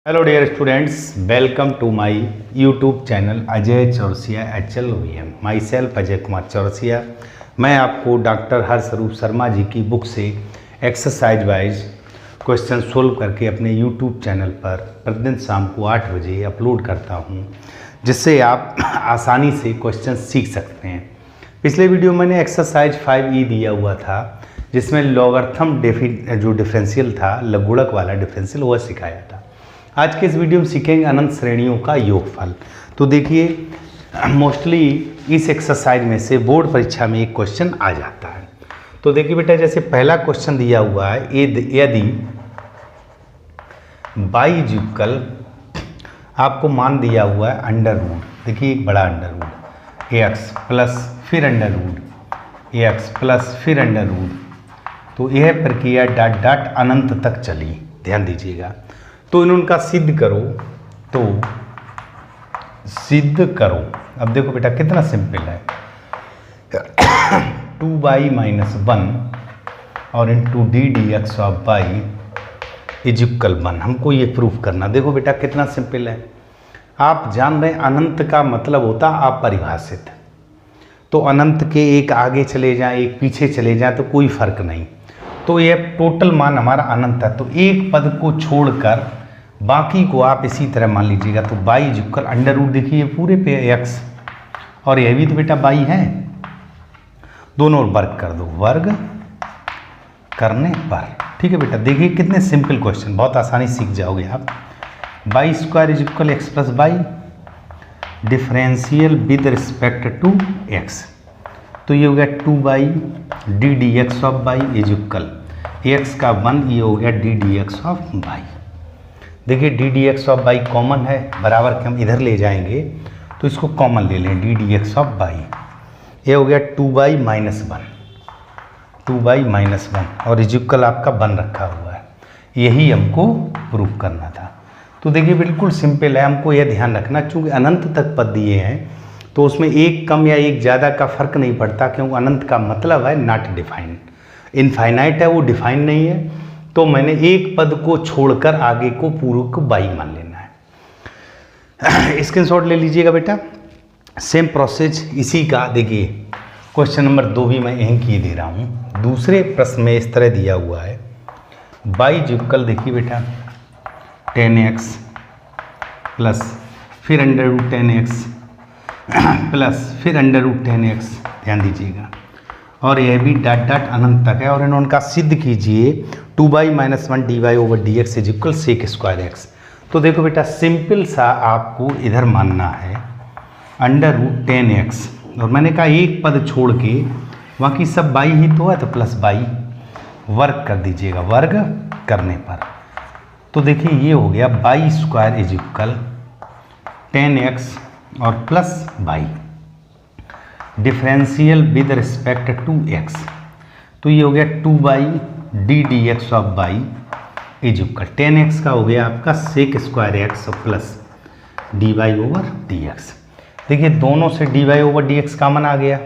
Hello dear students, welcome to my YouTube channel Ajay Chaurasia HLOEM। Myself Ajay Kumar Chaurasia. मैं आपको doctor हर्षरूप Sharma ji की book से exercise wise question solve करके अपने यूट्यूब चैनल पर प्रतिदिन शाम को 8 बजे अपलोड करता हूं, जिससे आप आसानी से क्वेश्चन सीख सकते हैं। पिछले वीडियो मैंने एक्सरसाइज 5E दिया हुआ था, जिसमें लॉगरिथम जो डिफरेंशियल था, लघुगणक वाला डिफरेंशियल, वह सिखाया था। आज के इस वीडियो में सीखेंगे अनंत श्रेणियों का योगफल। तो देखिए, मोस्टली इस एक्सरसाइज में से बोर्ड परीक्षा में एक क्वेश्चन आ जाता है। तो देखिए बेटा, जैसे पहला क्वेश्चन दिया हुआ है, यदि बाई इक्वल, आपको मान दिया हुआ है अंडर रूट, देखिए एक बड़ा अंडर रूट एक्स प्लस फिर अंडर रूट एक्स प्लस फिर अंडर रूट, तो यह प्रक्रिया डॉट डॉट अनंत तक चली। ध्यान दीजिएगा। तो इनका सिद्ध करो, तो सिद्ध करो। अब देखो बेटा कितना सिंपल है, 2y माइनस 1 और into D d x of y is equal 1। हमको ये प्रूफ करना। देखो बेटा कितना सिंपल है। आप जान रहे हैं अनंत का मतलब होता है अपरिभाषित। तो अनंत के एक आगे चले जाएं, एक पीछे चले जाएं, तो कोई फर्क नहीं। तो ये टोटल मान हमारा अनंत है। तो एक पद को छोड़कर बाकी को आप इसी तरह मान लीजिएगा। तो बाई इक्वल अंडर रूट, देखिए पूरे पे एक्स और यह भी तो बेटा बाई है, दोनों वर्ग कर दो, वर्ग करने पर। ठीक है बेटा, देखिए कितने सिंपल क्वेश्चन, बहुत आसानी सीख जाओगे आप। Y square is equal x plus y, differential with respect to x. तो ये हो गया 2y d d x of y is equal x का 1, ये हो गया d d x of y. देखिए d d x of y common है, बराबर के हम इधर ले जाएंगे, तो इसको कॉमन ले लें, D d x of by. ये हो गया 2y माइनस 1, 2y माइनस 1 और इज इक्वल आपका 1 रखा हुआ है। यही हमको प्रूफ करना था। तो देखिए बिल्कुल सिंपल है। हमको यह ध्यान रखना, चूँकि अनंत तक पद दिए हैं तो उसमें एक कम या एक ज़्यादा का फर्क नहीं पड़ता, क्योंकि अनंत का मतलब है नॉट डिफाइंड। इनफाइनाइट है, वो डिफाइन नहीं है। तो मैंने एक पद को छोड़कर आगे को पूर्व को बाई मान लेना है। स्क्रीनशॉट ले लीजिएगा बेटा। सेम प्रोसेस इसी का। देखिए क्वेश्चन नंबर 2 भी मैं यहीं की दे रहा हूँ। दूसरे प्रश्न में इस तरह दिया हुआ है, बाई इक्वल, देखिए बेटा 10x प्लस फिर अंडर रूट 10x प्लस फिर अंडर रूट 10x। ध्यान दीजिएगा। और यह भी डॉट डॉट अनंत तक है। और इन्होंने सिद्ध कीजिए 2y minus 1 dy over dx is equal sec square x. तो देखो बेटा सिंपल सा आपको इधर मानना है अंडर रूट 10x, और मैंने कहा एक पद छोड़ के बाकी सब बाई ही तो है, तो प्लस बाई वर्ग कर दीजिएगा, वर्ग करने पर। तो देखिए ये हो गया y square is equal 10x और plus y, differential with respect to x। तो ये हो गया 2y d d x of y is equal 10x का हो गया आपका sec square x plus d y over d x. देखिए दोनों से d y over d x common आ गया,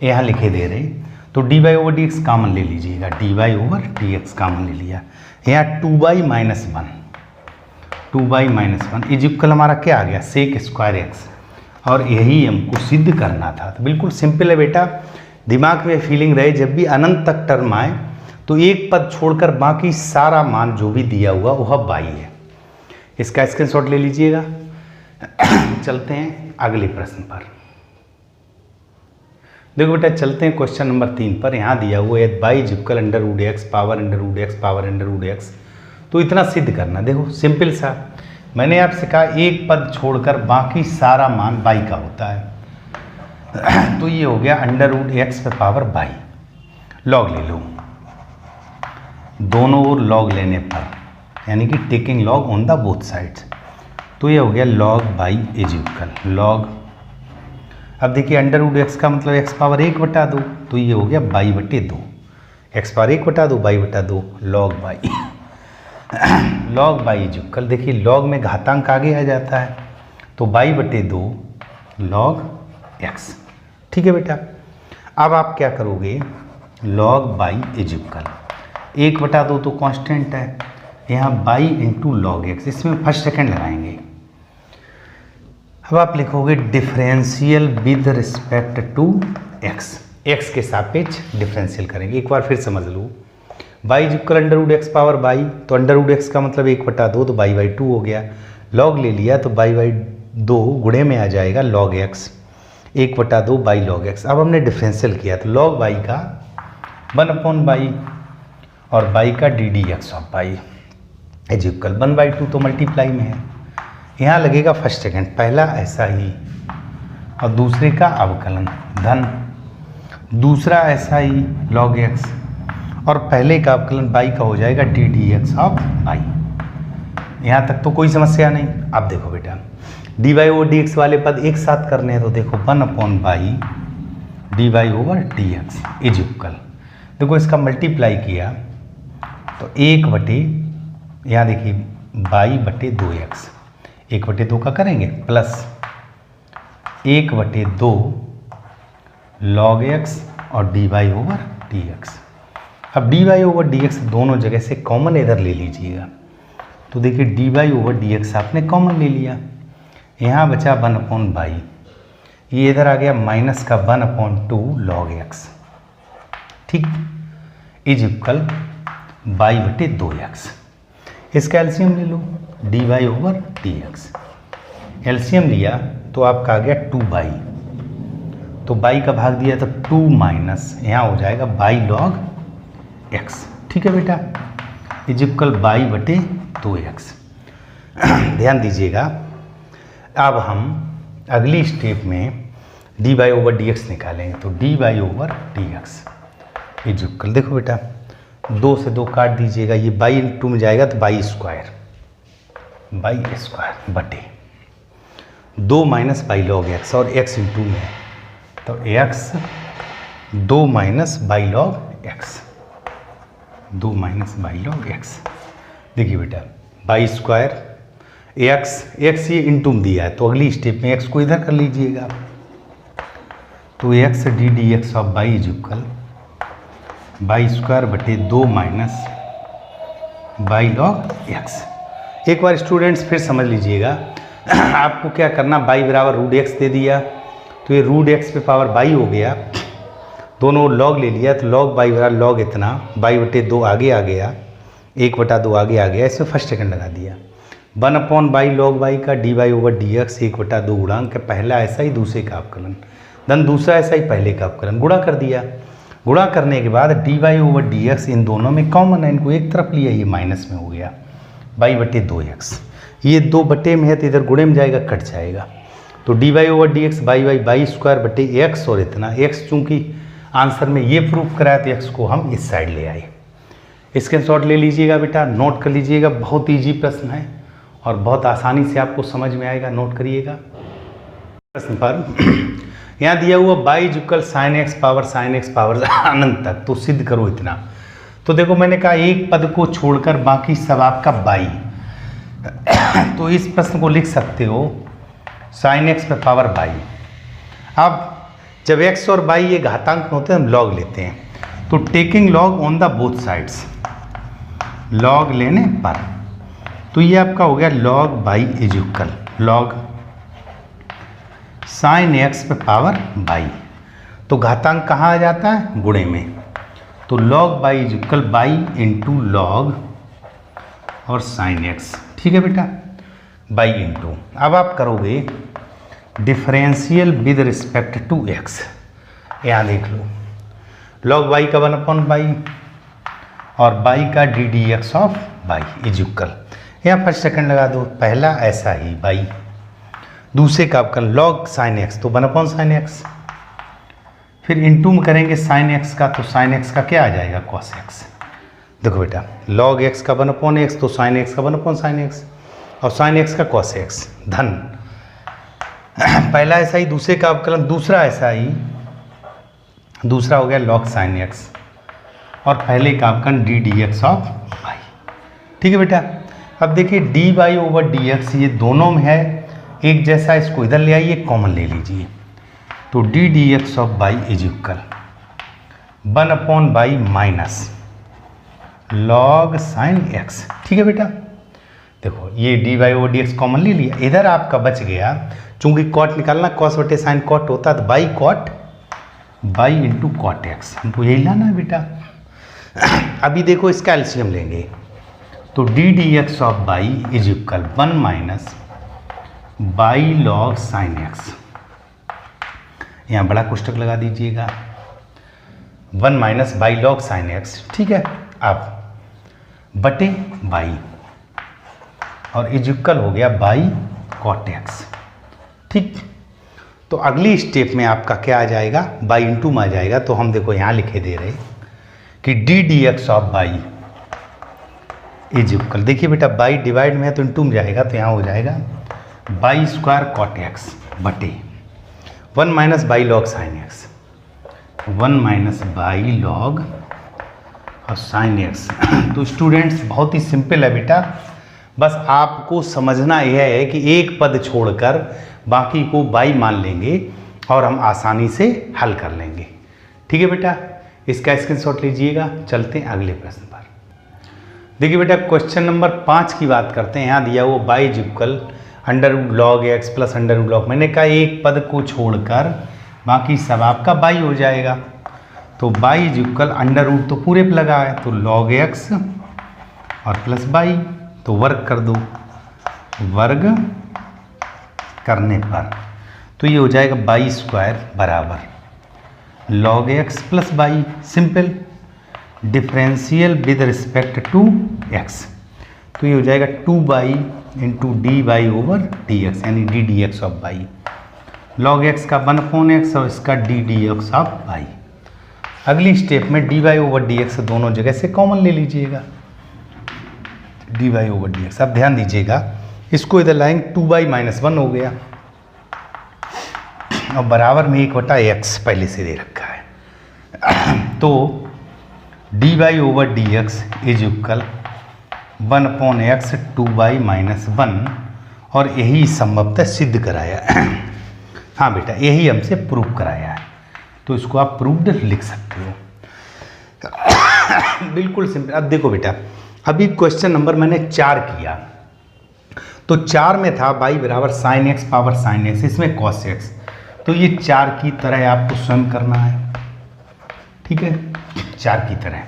यहाँ लिखे दे रहे। तो d y over d x common ले लीजिएगा, d y over d x common ले लिया। यहाँ 2y minus 1, 2y minus 1 is equal हमारा क्या आ गया, सेक स्क्वायर एक्स। और यही हमको सिद्ध करना था। तो बिल्कुल सिंपल है बेटा। दिमाग में फीलिंग रहे, जब भी अनंत तक टर्म आए तो एक पद छोड़कर बाकी सारा मान जो भी दिया हुआ वह बाई है। इसका स्क्रीनशॉट ले लीजिएगा। चलते हैं अगले प्रश्न पर। देखो बेटा चलते हैं क्वेश्चन नंबर 3 पर। यहाँ दिया हुआ है y is equal under root x power under root x power under root x. तो इतना सिद्ध करना। देखो सिंपल सा, मैंने आपसे कहा एक पद छोड़कर बाकी सारा मान बाई का होता है। तो ये हो गया अंडर रूट एक्स पे पावर बाई। लॉग ले लो, दोनों ओर लॉग लेने पर, यानी कि taking log on the both sides. तो ये हो गया log y is equal log. अब देखिए अंडर रूट एक्स का मतलब एक्स पावर 1 बटा 2, तो ये हो गया बाई बटे 2, एक्स पावर 1 बटा 2 बाई बटा 2 log by. Log y is equal, देखिए लॉग में घातांक आगे आ जाता है, तो बाई बटे 2 लॉग एक्स। ठीक है बेटा। अब आप क्या करोगे, लॉग बाई इज इक्वल 1 बटा 2 तो कांस्टेंट है, यहाँ बाई इंटू लॉग एक्स, इसमें फर्स्ट सेकंड लगाएंगे। अब आप लिखोगे differential with respect to x, x के सापेक्ष डिफरेंशियल करेंगे। एक बार फिर समझ लो, y is equal under root x power y, तो अंडर रूट एक्स का मतलब 1/2, तो बाई बाई 2 हो गया। लॉग ले लिया तो बाई बाई 2 गुणे में आ जाएगा log x, 1/2 by log x. अब हमने डिफरेंशियल किया तो लॉग बाई का 1 बाई और बाई का d d x of y is equal 1/2, तो मल्टीप्लाई में है। यहाँ लगेगा फर्स्ट सेकंड, पहला ऐसा ही और दूसरे का अवकलन धन, दूसरा ऐसा ही लॉग एक्स और पहले का अवकलन बाई का हो जाएगा d d x of y. यहाँ तक तो कोई समस्या नहीं। अब देखो बेटा, d y over d x वाले पद एक साथ करने हैं, तो देखो 1 y d y over d x is equal, देखो इसका मल्टीप्लाई किया तो 1/, यहाँ देखिए बाई बटे 2x, 1/2 का करेंगे प्लस 1/2 लॉग एक्स और d y over d x. अब d y over d x दोनों जगह से कॉमन इधर ले लीजिएगा, तो देखिए d y over d x आपने कॉमन ले लिया, यहाँ बचा 1 बाई, ये इधर आ गया माइनस का 1/2 लॉग एक्स, ठीक, इज इक्वल बाई बटे 2x। इसका एलसीएम ले लो, d y over d x, LCM लिया तो आपका आ गया 2 बाई, तो बाई का भाग दिया तो 2 माइनस यहाँ हो जाएगा बाई लॉग एक्स, ठीक है बेटा, इज इक्वल बाई बटे 2x। ध्यान दीजिएगा, अब हम अगली स्टेप में d y over d x निकालेंगे, तो d y over d x is equal, देखो बेटा 2 से 2 काट दीजिएगा, ये बाई इंटू में जाएगा तो बाई स्क्वायर बटे 2 माइनस बाई लॉग एक्स और एक्स इंटू में है तो x 2 minus y log x, 2 minus y log x. देखिए बेटा बाई स्क्वायर एक्स ये इंटू में दिया है, तो अगली स्टेप में एक्स को इधर कर लीजिएगा, तो x D d x of y is equal by square बटे 2 माइनस बाई लॉग एक्स। एक बार स्टूडेंट्स फिर समझ लीजिएगा, आपको क्या करना, बाई बराबर रूट एक्स दे दिया तो ये रूट एक्स पे पावर बाई हो गया, दोनों लॉग ले लिया तो लॉग बाई बराबर लॉग इतना, बाई बटे 2 आगे आ गया, 1/2 आगे आ गया, इसमें फर्स्ट सेकंड लगा दिया, 1 बाई लॉग बाई का d y over d x 1/2 गुणांक का पहला ऐसा ही दूसरे का अवकलन, धन दूसरा ऐसा ही पहले का अवकलन, गुणा कर दिया। गुणा करने के बाद d y over d x इन दोनों में कॉमन है, इनको एक तरफ लिया, ये माइनस में हो गया बाई बटे 2x, ये 2 बटे में है तो इधर गुणे में जाएगा, कट जाएगा, तो d y over d x y square बटे एक्स और इतना, एक्स चूँकि आंसर में ये प्रूफ कराया तो एक्स को हम इस साइड ले आए। स्क्रीनशॉट ले लीजिएगा बेटा, नोट कर लीजिएगा, बहुत ईजी प्रश्न है और बहुत आसानी से आपको समझ में आएगा, नोट करिएगा। प्रश्न पर यहाँ दिया हुआ y is equal sine x power अनंत तक, तो सिद्ध करो इतना। तो देखो मैंने कहा एक पद को छोड़कर बाकी सब आपका बाई, तो इस प्रश्न को लिख सकते हो साइन एक्स पे पावर बाई। अब जब एक्स और बाई ये घातांक होते हैं हम लॉग लेते हैं, तो taking log on the both sides, log लेने पर, तो ये आपका हो गया log y is equal log sine x पे पावर बाई, तो घातांक कहाँ आ जाता है, गुणे में, तो log y is equal y into log और साइन एक्स, ठीक है बेटा, बाई इंटू। अब आप करोगे differential with respect to x, यहाँ देख लो लॉग बाई का 1 बाई और बाई का d d x of y is equal, यहाँ फर्स्ट सेकंड लगा दो, पहला ऐसा ही बाई, दूसरे का आपका लॉग साइन एक्स तो 1 साइन एक्स, फिर इंटू में करेंगे साइन एक्स का, तो साइन एक्स का क्या आ जाएगा, कॉस एक्स। देखो बेटा लॉग एक्स का 1 एक्स तो साइन एक्स का 1 साइन एक्स और साइन एक्स का कॉस एक्स, धन पहला ऐसा ही, दूसरे का अवकलन दूसरा ऐसा ही, दूसरा हो गया लॉग साइन एक्स और पहले का अवकलन d d x of y, ठीक है बेटा। अब देखिए d y over d x ये दोनों में है एक जैसा, इसको इधर ले आइए, कॉमन ले लीजिए, तो d d x of y is equal 1 y minus log sine x. ठीक है बेटा, देखो ये d y over d x common ले लिया, इधर आपका बच गया, चूंकि कॉट निकालना कॉस बटे साइन कॉट होता है, तो y cot y into cot x, हमको यही लाना है बेटा। अभी देखो इसका एलसीएम लेंगे, तो d d x of y is equal 1 minus y log sine x, यहाँ बड़ा कोष्टक लगा दीजिएगा, 1 minus y log sine x. ठीक है, अब बटे बाई और इज इक्वल हो गया बाई कॉट एक्स। ठीक, तो अगली स्टेप में आपका क्या आ जाएगा, बाई इंटू में आ जाएगा, तो हम देखो यहाँ लिखे दे रहे कि d d x of y is equal, देखिए बेटा बाई डिवाइड में है तो इंटू में जाएगा, तो यहाँ हो जाएगा बाई स्क्वायर कॉट एक्स बटे 1 minus y log sine x, 1 minus y log और साइन एक्स। तो स्टूडेंट्स बहुत ही सिंपल है बेटा, बस आपको समझना यह है कि एक पद छोड़कर बाकी को बाई मान लेंगे और हम आसानी से हल कर लेंगे। ठीक है बेटा, इसका स्क्रीनशॉट लीजिएगा। चलते हैं अगले प्रश्न पर। देखिए बेटा क्वेश्चन नंबर 5 की बात करते हैं। यहाँ दिया हुआ y is equal under root log x plus under root log, मैंने कहा एक पद को छोड़कर बाकी सब आपका बाई हो जाएगा, तो y is equal under root तो पूरे पे लगा है, तो लॉग एक्स और प्लस बाई, तो वर्ग कर दो, वर्ग करने पर तो ये हो जाएगा बाई स्क्वायर बराबर log x plus y, simple differential with respect to x, तो ये हो जाएगा 2 y into d y over d x, यानी d d x of y, log x का 1/x और इसका d d x of y. अगली स्टेप में d y over d x दोनों जगह से कॉमन ले लीजिएगा, d y over d x. अब ध्यान दीजिएगा, इसको इधर लाएंगे 2 बाई माइनस 1 हो गया और बराबर में 1/x पहले से दे रखा है, तो d y over d x is equal 1/x 2 y minus 1, और यही संभवतः सिद्ध कराया। हाँ बेटा, यही हमसे प्रूव कराया है, तो इसको आप प्रूव्ड लिख सकते हो। बिल्कुल सिंपल। अब देखो बेटा, अभी क्वेश्चन नंबर मैंने 4 किया, तो 4 में था बाई बराबर sign x power sine x, इसमें कॉस एक्स, तो ये 4 की तरह आपको स्वयं करना है। ठीक है, 4 की तरह।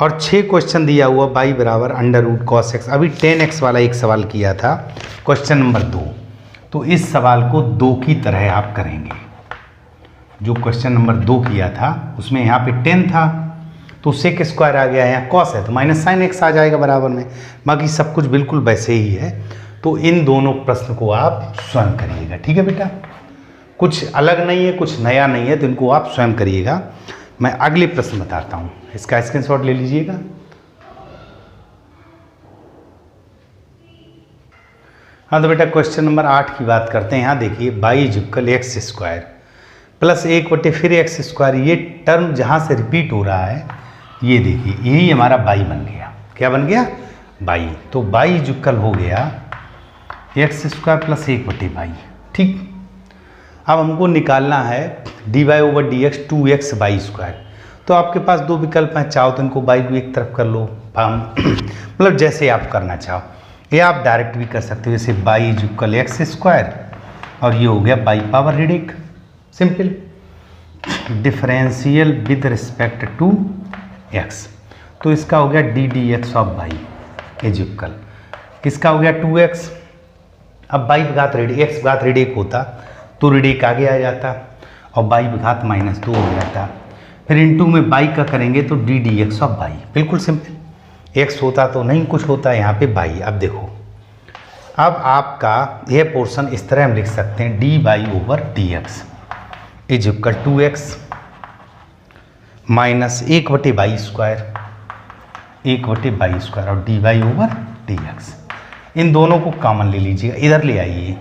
और 6 क्वेश्चन दिया हुआ बाई बराबर अंडर रूट कॉस एक्स। अभी 10x वाला एक सवाल किया था क्वेश्चन नंबर 2, तो इस सवाल को 2 की तरह आप करेंगे। जो क्वेश्चन नंबर 2 किया था उसमें यहाँ पे 10 था, तो सेक स्क्वायर आ गया, यहाँ कॉस है तो माइनस साइन एक्स आ जाएगा बराबर में, बाकी सब कुछ बिल्कुल वैसे ही है। तो इन दोनों प्रश्न को आप स्वयं करिएगा। ठीक है बेटा, कुछ अलग नहीं है, कुछ नया नहीं है, तो इनको आप स्वयं करिएगा। मैं अगले प्रश्न बताता हूँ, इसका स्क्रीनशॉट ले लीजिएगा। हाँ तो बेटा क्वेश्चन नंबर 8 की बात करते हैं। यहाँ देखिए by is equal x square plus 1 फिर एक्स स्क्वायर, ये टर्म जहाँ से रिपीट हो रहा है, ये देखिए यही हमारा बाई बन गया। क्या बन गया? बाई। तो बाई इज इक्वल हो गया एक्स स्क्वायर प्लस 1/बाई। ठीक, अब हमको निकालना है d y over d x 2x y square. तो आपके पास 2 विकल्प हैं, चाहो तो इनको बाई को एक तरफ कर लो, मतलब जैसे आप करना चाहो, या आप डायरेक्ट भी कर सकते हो, जैसे y is equal x square और ये हो गया बाई पावर ऋणिक, simple differential with respect to x. तो इसका हो गया d d x of y is equal, इसका हो गया 2x। अब बाई घात ऋण एक्स घात ऋण 1 होता तो ऋण 1 आगे आ जाता और बाई घात -2 हो जाता, फिर इनटू में बाई का करेंगे तो d d x of by, बिल्कुल सिंपल। एक्स होता तो नहीं कुछ होता, यहाँ पे बाई। अब देखो, अब आपका यह पोर्शन इस तरह हम लिख सकते हैं, d y over d x is equal 2x minus 1/बाई स्क्वायर, 1/बाई स्क्वायर और d y over d x. इन दोनों को कॉमन ले लीजिएगा, इधर ले आइए,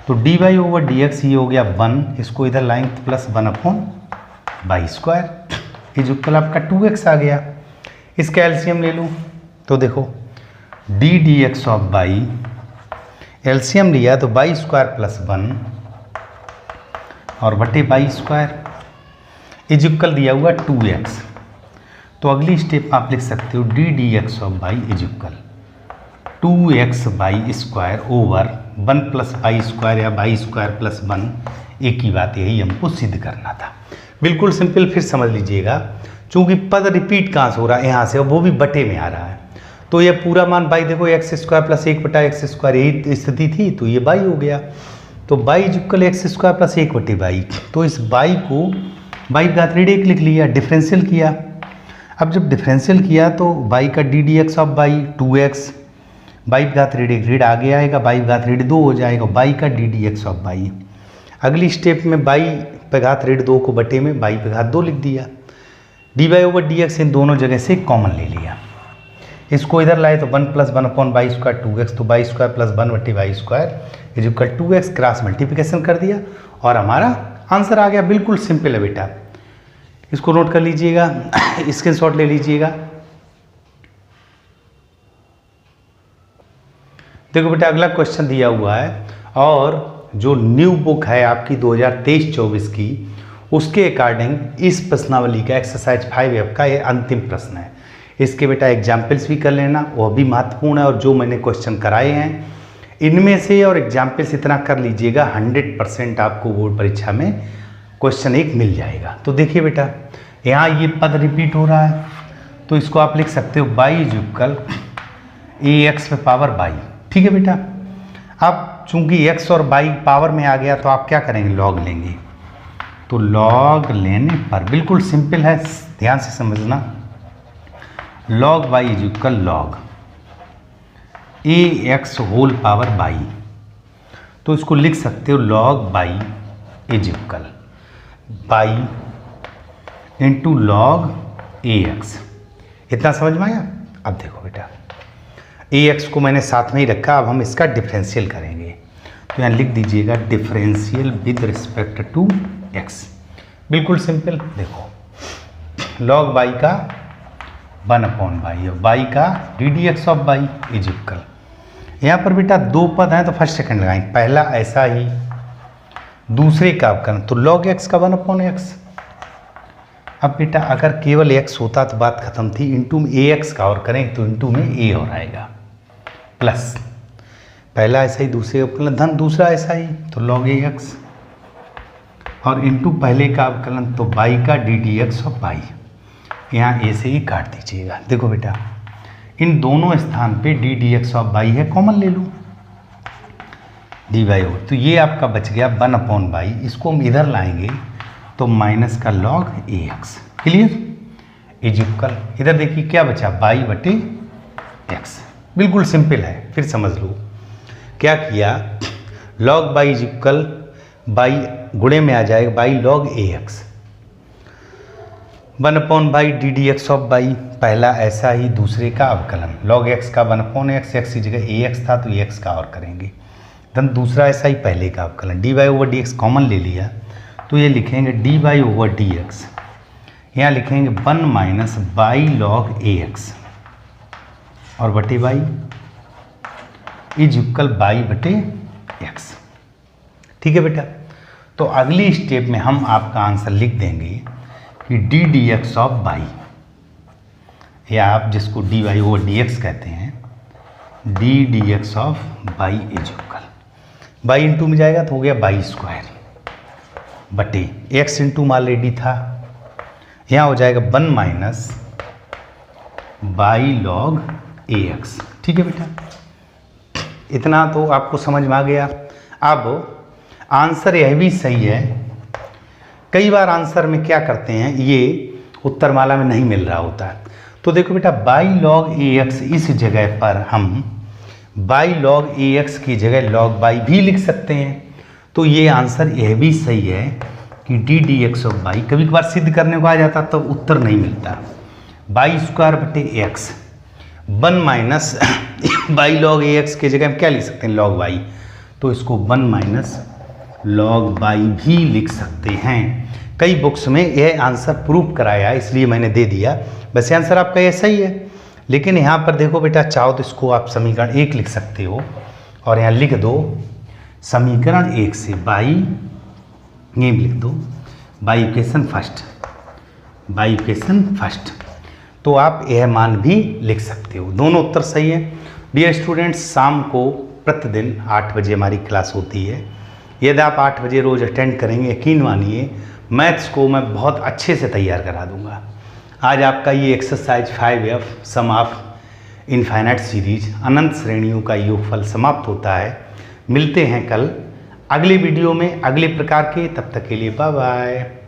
तो d y over d x ये हो गया 1, इसको इधर लाएंगे तो प्लस 1/बाई स्क्वायर इज इक्वल आपका 2x आ गया। इसका एलसीएम ले लूँ तो देखो D d x of by, LCM लिया तो बाई स्क्वायर प्लस 1 और बटे बाई स्क्वायर इज इक्वल दिया हुआ 2x, तो अगली स्टेप आप लिख सकते हो D d x of y is equal 2x y square over 1 plus by square या बाई स्क्वायर प्लस 1, एक ही बात, यही हमको सिद्ध करना था। बिल्कुल सिंपल, फिर समझ लीजिएगा, चूंकि पद रिपीट कहाँ से हो रहा है, यहाँ से, और वो भी बटे में आ रहा है, तो ये पूरा मान बाई देखो एक्स स्क्वायर प्लस 1 बटा एक्स स्क्वायर, यही स्थिति थी, तो ये बाई हो गया। तो y is equal x square plus 1 बटे बाई, तो इस बाई को बाई घात ऋण 1 लिख लिया, डिफरेंशियल किया। अब जब डिफरेंशियल किया तो बाई का d d x of by 2x, by घात ऋण 1 ऋण आगे आएगा, बाई घात ऋण 2 हो जाएगा, बाई का d d x of y. अगली स्टेप में बाई पे घात ऋण 2 को बटे में बाई पे घात 2 लिख दिया, d y over d x इन दोनों जगह से कॉमन ले लिया। इसको इधर लाए तो 1 plus 1 upon by square 2x, तो बाई स्क्वायर प्लस 1 बटे by square is equal 2x, cross multiplication कर दिया और हमारा आंसर आ गया। बिल्कुल सिंपल है बेटा, इसको नोट कर लीजिएगा, स्क्रीनशॉट ले लीजिएगा। देखो बेटा अगला क्वेश्चन दिया हुआ है, और जो न्यू बुक है आपकी 2023-24 की, उसके अकॉर्डिंग इस प्रश्नावली का एक्सरसाइज 5F का ये अंतिम प्रश्न है। इसके बेटा एग्जाम्पल्स भी कर लेना, वह भी महत्वपूर्ण है, और जो मैंने क्वेश्चन कराए हैं इनमें से और एग्जाम्पल्स इतना कर लीजिएगा, 100% आपको बोर्ड परीक्षा में क्वेश्चन एक मिल जाएगा। तो देखिए बेटा यहाँ ये पद रिपीट हो रहा है, तो इसको आप लिख सकते हो by is equal A x पे पावर बाई। ठीक है बेटा, अब चूंकि x और बाई पावर में आ गया तो आप क्या करेंगे, लॉग लेंगे। तो लॉग लेने पर बिल्कुल सिंपल है, ध्यान से समझना, log y is equal log a x whole power y, तो इसको लिख सकते हो log y is equal y into log a x. इतना समझ में आया। अब देखो बेटा ए एक्स को मैंने साथ में ही रखा, अब हम इसका डिफरेंशियल करेंगे, तो यहाँ लिख दीजिएगा differential with respect to x. बिल्कुल सिंपल, देखो लॉग बाई का 1 अपॉन बाई और बाई का d d x of y is equal, यहाँ पर बेटा दो पद हैं तो फर्स्ट सेकंड लगाएंगे, पहला ऐसा ही, दूसरे का अवकलन, तो लॉग एक्स का 1 अपॉन एक्स। अब बेटा अगर केवल x होता तो बात खत्म थी, इंटू में ए एक्स का और करें तो इंटू में a और आएगा, प्लस पहला ऐसा ही, दूसरे का अवकलन धन, दूसरा ऐसा ही, तो लॉग ए एक्स, और इंटू पहले का अवकलन तो बाई का डी डी एक्स और बाई, यहाँ ए से ही काट दीजिएगा। देखो बेटा इन दोनों स्थान पे D d x of by है, कॉमन ले लूँ, डी वाई हो, तो ये आपका बच गया 1 अपॉन बाई, इसको हम इधर लाएंगे तो माइनस का log a x, clear, is equal, इधर देखिए क्या बचा, बाई बटे एक्स। बिल्कुल सिंपल है, फिर समझ लो क्या किया, log y is equal by गुणे में आ जाएगा by log a x, 1 upon by D d x of by, पहला ऐसा ही, दूसरे का अवकलन, लॉग एक्स का 1 अपॉन एक्स, एक्स की जगह ए एक्स था तो ए एक्स का और करेंगे, धन दूसरा ऐसा ही, पहले का अवकलन, d y over d x common ले लिया, तो ये लिखेंगे d y over d x, यहाँ लिखेंगे 1 minus y log a x और बटे बाई इज इक्वल बाई बटे एक्स। ठीक है बेटा, तो अगली स्टेप में हम आपका आंसर लिख देंगे कि d d x of y, या आप जिसको d y over d x कहते हैं, d d x of y is equal, y into में जाएगा तो हो गया बाई स्क्वायर बटे एक्स इंटू मान ऑलरेडी था, यहाँ हो जाएगा 1 minus y log a x. ठीक है बेटा, इतना तो आपको समझ में आ गया। अब आंसर यह भी सही है, कई बार आंसर में क्या करते हैं, ये उत्तरमाला में नहीं मिल रहा होता है, तो देखो बेटा बाई लॉग ए एक्स, इस जगह पर हम बाई लॉग ए एक्स की जगह लॉग बाई भी लिख सकते हैं, तो ये आंसर यह भी सही है कि d d x of by, कभी कभार सिद्ध करने को आ जाता तो उत्तर नहीं मिलता, बाई स्क्वायर बटे x, 1 minus y log a x की जगह हम क्या लिख सकते हैं, लॉग बाई, तो इसको 1 माइनस लॉग बाई भी लिख सकते हैं। कई बुक्स में यह आंसर प्रूफ कराया इसलिए मैंने दे दिया, वैसे आंसर आपका ऐसा ही है, लेकिन यहाँ पर देखो बेटा चाहो तो इसको आप समीकरण 1 लिख सकते हो और यहाँ लिख दो समीकरण 1 से बाई, ये लिख दो by equation first, by equation first, तो आप यह मान भी लिख सकते हो। दोनों उत्तर सही है। डियर स्टूडेंट्स, शाम को प्रतिदिन 8 बजे हमारी क्लास होती है। यदि आप 8 बजे रोज़ अटेंड करेंगे, यकीन मानिए मैथ्स को मैं बहुत अच्छे से तैयार करा दूंगा। आज आपका ये exercise 5F sum of infinite series अनंत श्रेणियों का योगफल समाप्त होता है। मिलते हैं कल अगले वीडियो में अगले प्रकार के। तब तक के लिए बाय बाय।